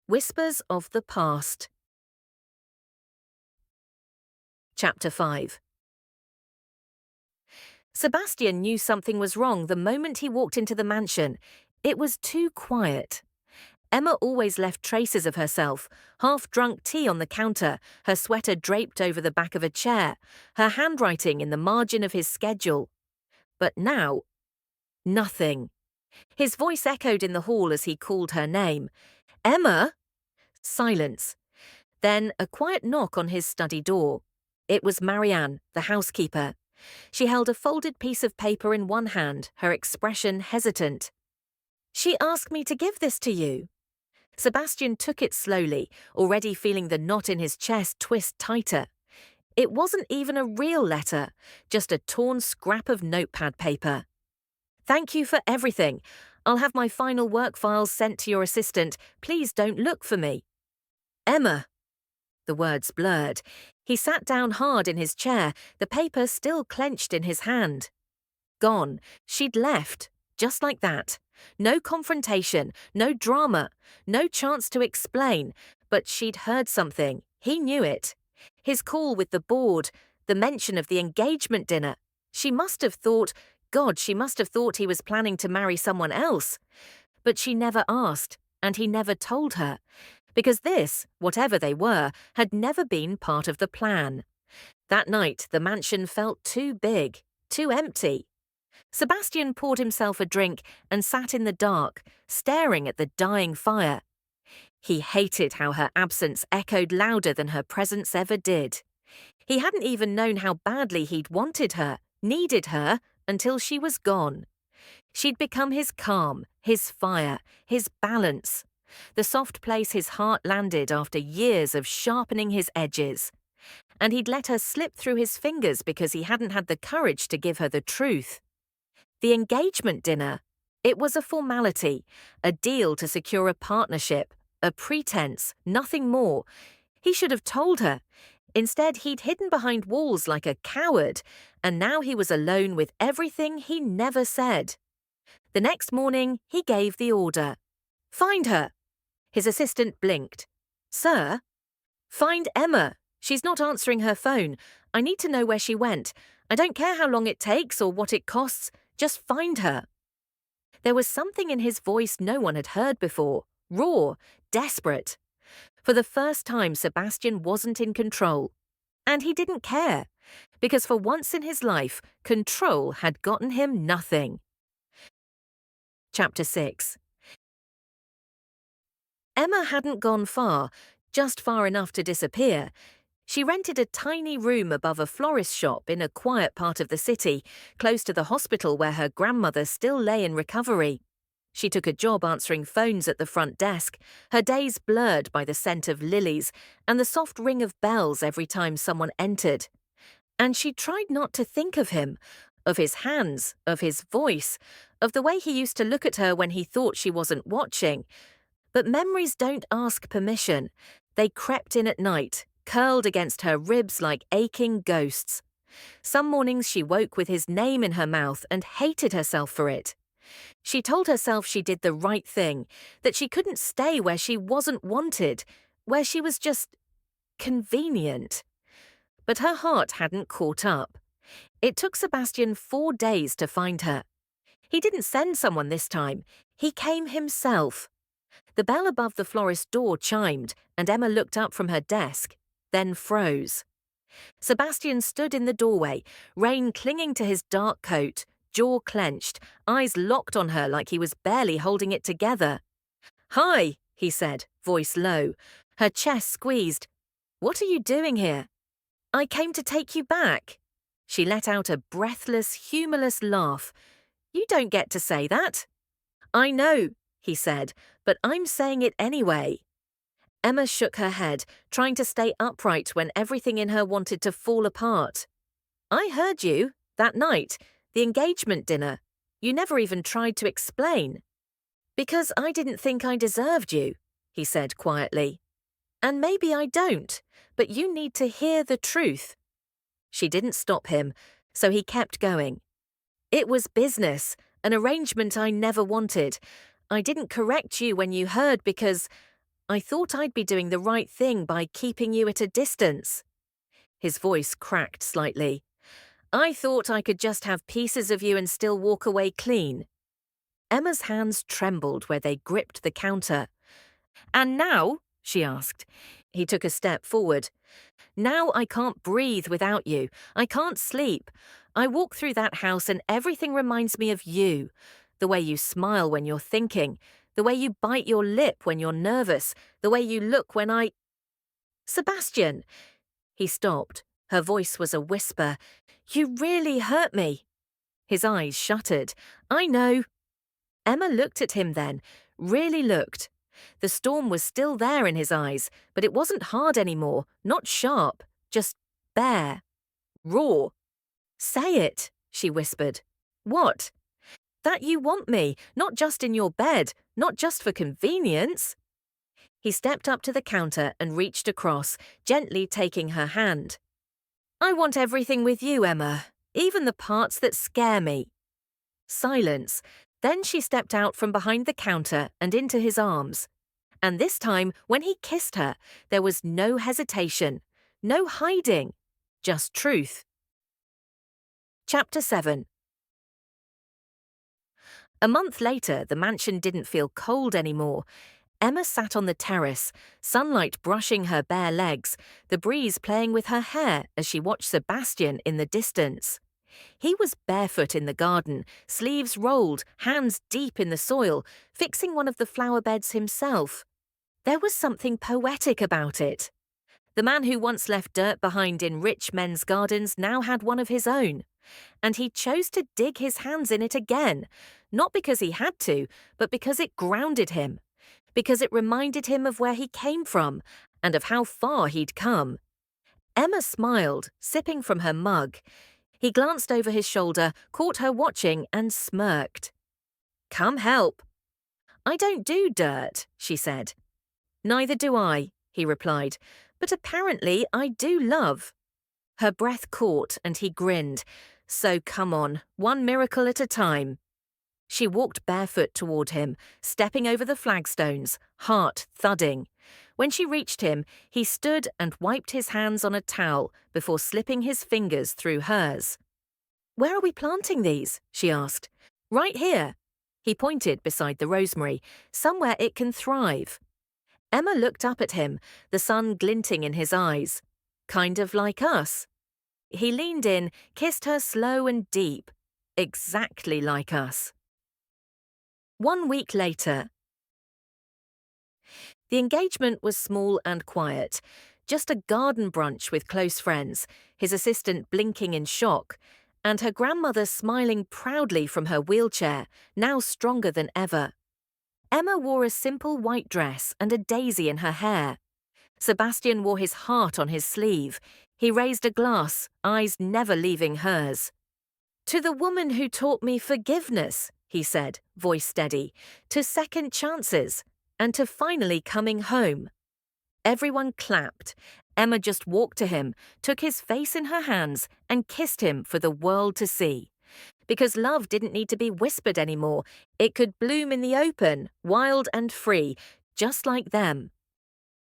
Whispers of the Past. Chapter 5. Sebastian knew something was wrong the moment he walked into the mansion. It was too quiet. Emma always left traces of herself, half-drunk tea on the counter, her sweater draped over the back of a chair, her handwriting in the margin of his schedule. But now, nothing. His voice echoed in the hall as he called her name. "Emma?" Silence. Then a quiet knock on his study door. It was Marianne, the housekeeper. She held a folded piece of paper in one hand, her expression hesitant. "She asked me to give this to you." Sebastian took it slowly, already feeling the knot in his chest twist tighter. It wasn't even a real letter, just a torn scrap of notepad paper. "Thank you for everything. I'll have my final work files sent to your assistant. Please don't look for me." "Emma." The words blurred. He sat down hard in his chair, the paper still clenched in his hand. Gone. She'd left. Just like that. No confrontation, no drama, no chance to explain, but she'd heard something. He knew it. His call with the board, the mention of the engagement dinner. She must have thought he was planning to marry someone else. But she never asked, and he never told her. Because this, whatever they were, had never been part of the plan. That night, the mansion felt too big, too empty. Sebastian poured himself a drink and sat in the dark, staring at the dying fire. He hated how her absence echoed louder than her presence ever did. He hadn't even known how badly he'd wanted her, needed her, until she was gone. She'd become his calm, his fire, his balance. The soft place his heart landed after years of sharpening his edges. And he'd let her slip through his fingers because he hadn't had the courage to give her the truth. The engagement dinner. It was a formality, a deal to secure a partnership, a pretense, nothing more. He should have told her. Instead, he'd hidden behind walls like a coward, and now he was alone with everything he never said. The next morning, he gave the order. "Find her." His assistant blinked. "Sir?" "Find Emma. She's not answering her phone. I need to know where she went. I don't care how long it takes or what it costs. Just find her." There was something in his voice no one had heard before, raw, desperate. For the first time, Sebastian wasn't in control. And he didn't care, because for once in his life, control had gotten him nothing. Chapter 6. Emma hadn't gone far, just far enough to disappear. She rented a tiny room above a florist shop in a quiet part of the city, close to the hospital where her grandmother still lay in recovery. She took a job answering phones at the front desk, her days blurred by the scent of lilies and the soft ring of bells every time someone entered. And she tried not to think of him, of his hands, of his voice, of the way he used to look at her when he thought she wasn't watching. But memories don't ask permission. They crept in at night, curled against her ribs like aching ghosts. Some mornings she woke with his name in her mouth and hated herself for it. She told herself she did the right thing, that she couldn't stay where she wasn't wanted, where she was just convenient. But her heart hadn't caught up. It took Sebastian 4 days to find her. He didn't send someone this time. He came himself. The bell above the florist's door chimed, and Emma looked up from her desk, then froze. Sebastian stood in the doorway, rain clinging to his dark coat, jaw clenched, eyes locked on her like he was barely holding it together. "Hi," he said, voice low, her chest squeezed. "What are you doing here?" "I came to take you back." She let out a breathless, humorless laugh. "You don't get to say that." "I know," he said, "but I'm saying it anyway." Emma shook her head, trying to stay upright when everything in her wanted to fall apart. "I heard you, that night, the engagement dinner. You never even tried to explain." "Because I didn't think I deserved you," he said quietly. "And maybe I don't, but you need to hear the truth." She didn't stop him, so he kept going. "It was business, an arrangement I never wanted. I didn't correct you when you heard because I thought I'd be doing the right thing by keeping you at a distance. His voice cracked slightly. I thought I could just have pieces of you and still walk away clean. Emma's hands trembled where they gripped the counter. And now? She asked. He took a step forward. Now I can't breathe without you. I can't sleep. I walk through that house and everything reminds me of you. The way you smile when you're thinking. The way you bite your lip when you're nervous. The way you look when I... Sebastian! He stopped. Her voice was a whisper. You really hurt me. His eyes shuttered. I know. Emma looked at him then, really looked. The storm was still there in his eyes, but it wasn't hard anymore, not sharp, just bare, raw. Say it, she whispered. What? That you want me, not just in your bed, not just for convenience. He stepped up to the counter and reached across, gently taking her hand. I want everything with you, Emma, even the parts that scare me. Silence. Then she stepped out from behind the counter and into his arms. And this time, when he kissed her, there was no hesitation, no hiding, just truth. Chapter 7. A month later, the mansion didn't feel cold anymore. Emma sat on the terrace, sunlight brushing her bare legs, the breeze playing with her hair as she watched Sebastian in the distance. He was barefoot in the garden, sleeves rolled, hands deep in the soil, fixing one of the flower beds himself. There was something poetic about it. The man who once left dirt behind in rich men's gardens now had one of his own. And he chose to dig his hands in it again, not because he had to, but because it grounded him. Because it reminded him of where he came from and of how far he'd come. Emma smiled, sipping from her mug. He glanced over his shoulder, caught her watching, and smirked. Come help. I don't do dirt, she said. Neither do I, he replied, but apparently I do love. Her breath caught and he grinned. So come on, one miracle at a time. She walked barefoot toward him, stepping over the flagstones, heart thudding. When she reached him, he stood and wiped his hands on a towel before slipping his fingers through hers. Where are we planting these? She asked. Right here. He pointed beside the rosemary, somewhere it can thrive. Emma looked up at him, the sun glinting in his eyes. Kind of like us. He leaned in, kissed her slow and deep. Exactly like us. 1 week later. The engagement was small and quiet, just a garden brunch with close friends, his assistant blinking in shock, and her grandmother smiling proudly from her wheelchair, now stronger than ever. Emma wore a simple white dress and a daisy in her hair. Sebastian wore his heart on his sleeve. He raised a glass, eyes never leaving hers. To the woman who taught me forgiveness, he said, voice steady, to second chances, and to finally coming home. Everyone clapped. Emma just walked to him, took his face in her hands, and kissed him for the world to see. Because love didn't need to be whispered anymore. It could bloom in the open, wild and free, just like them.